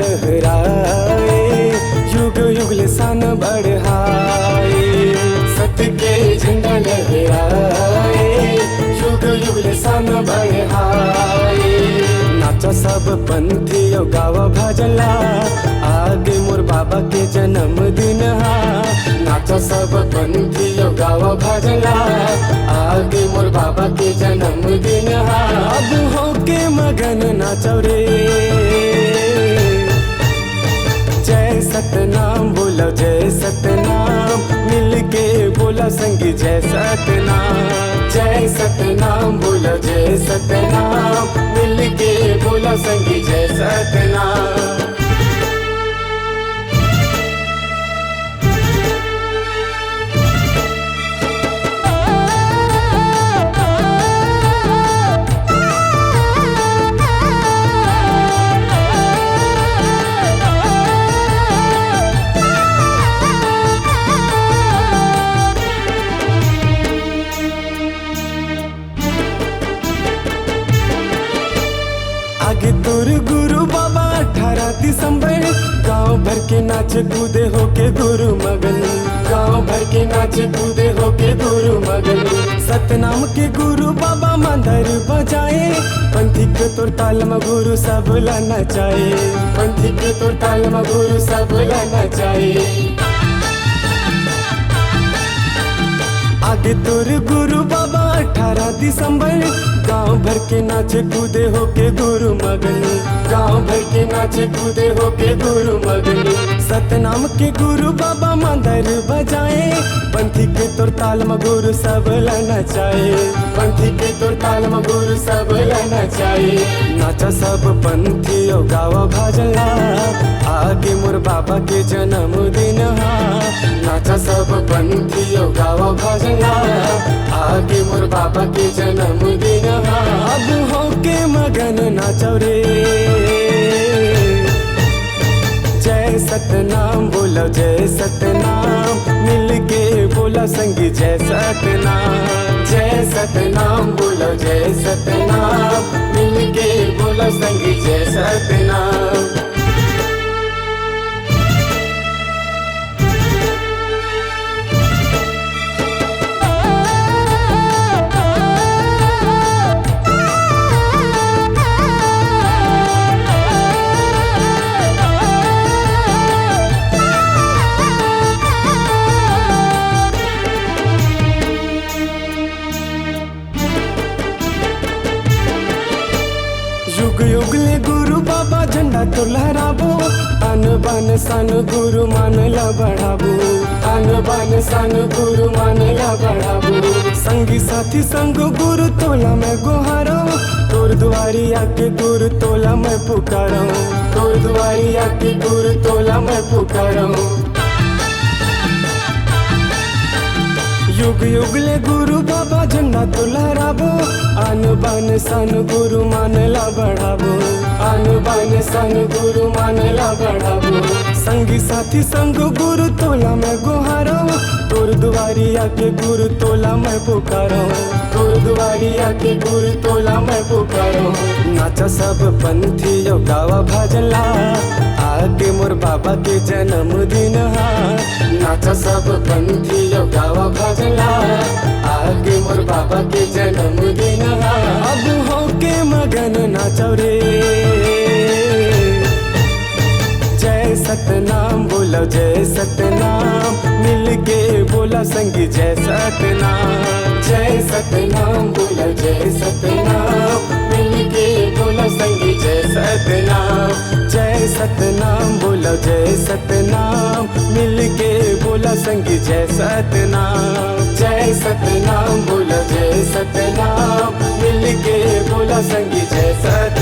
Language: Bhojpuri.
लहराए, युग युग लिसान बढ़ाए। सत्य के झंडा लहराए, युग युग लिसान बढ़ाए। नाचा सब पंथी गावा भजला, आगे मोर बाबा के जन्मदिन हा। नाचा सब पंथी गावा भजला, आगे मोर बाबा के जन्मदिन हा। अब होके मगन नाचो रे, जय सतनाम बोलो जय सतनाम, मिलके बोला संगी जय सतनाम। जय सतनाम बोलो जय सतनाम, मिलके बोला संगी जय सतनाम। आगे तोर गुरु बाबा 18 दिसंबर, गांव भर के नाच कूदे होके गुरु मगन। गांव भर के नाच कूदे होके गुरु मगन। सतनाम के गुरु बाबा मंदर बजाए, पंथी के तोर ताल में गुरु सब ला नचाए। पंथी के तोर ताल में गुरु सब ला नचाए। आगे तोर गुरु बाबा 18 दिसंबर, गांव भर के नाचे कूदे होके गुरु मगन। गांव भर के नाचे कूदे होके गुरु मगन। सतनाम के गुरु बाबा मंदर बजाए, पंथी के तोर ताल में गुरु सब ला नचाए। पंथी के तोर ताल में गुरु सब ला नचाए। नाचा सब पंथी गावा भजला, आगे मोर बाबा के जन्मदिन हा। नाचा सब पंथी गावा भजला, आगे मोर बाबा के जन्मदिन हा। अब होके मगन नाचो रे, जय सतनाम बोलो जय सतनाम, मिलके बोला संगी जय सतनाम। जय सतनाम बोलो जय सतनाम, मिलके बोला संगी जय सतनाम। युग युग ले गुरु बाबा झंडा तो लहराबो, अन बन सन गुरु मान ला बढ़ाबो। अन बन सन गुरु मान ला बढ़ाबो। संगी साथी संग गुरु तोला मैं गुहारो, तोर दुआरी आके गुरु तोला मैं पुकारो। तोर दुआरी आके गुरु तोला मैं पुकारो। युग युग ले गुरु बाबा झंडा तो लहराबो, आन बान सन गुरु मान ला बढ़ाबो। आन बान सन गुरु मान ला बढ़ाबो। संगी साथी संग गुरु तोला मैं गुहारो, तोर दुआरी आके गुरु तोला मैं पुकारो। तोर दुआरी आके गुरु तोला मैं पुकारो। नाचा सब पंथी गावा भजला, आगे मोर बाबा के जन्मदिन हा। नाचा सब पंथी गावा भजला, आगे मोर बाबा के जन्मदिन हा। अब होके मगन नाचो रे, जय सतनाम बोलो जय सतनाम, मिलके बोला संगी जय सतनाम। जय सतनाम बोलो जय सतनाम, मिलके बोला संगी जय सतनाम। जय सतनाम बोलो जय सतनाम, मिलके बोला संगी जय सतनाम। जय सतनाम बोलो जय सतनाम, मिलके बोला संगी जय सतनाम।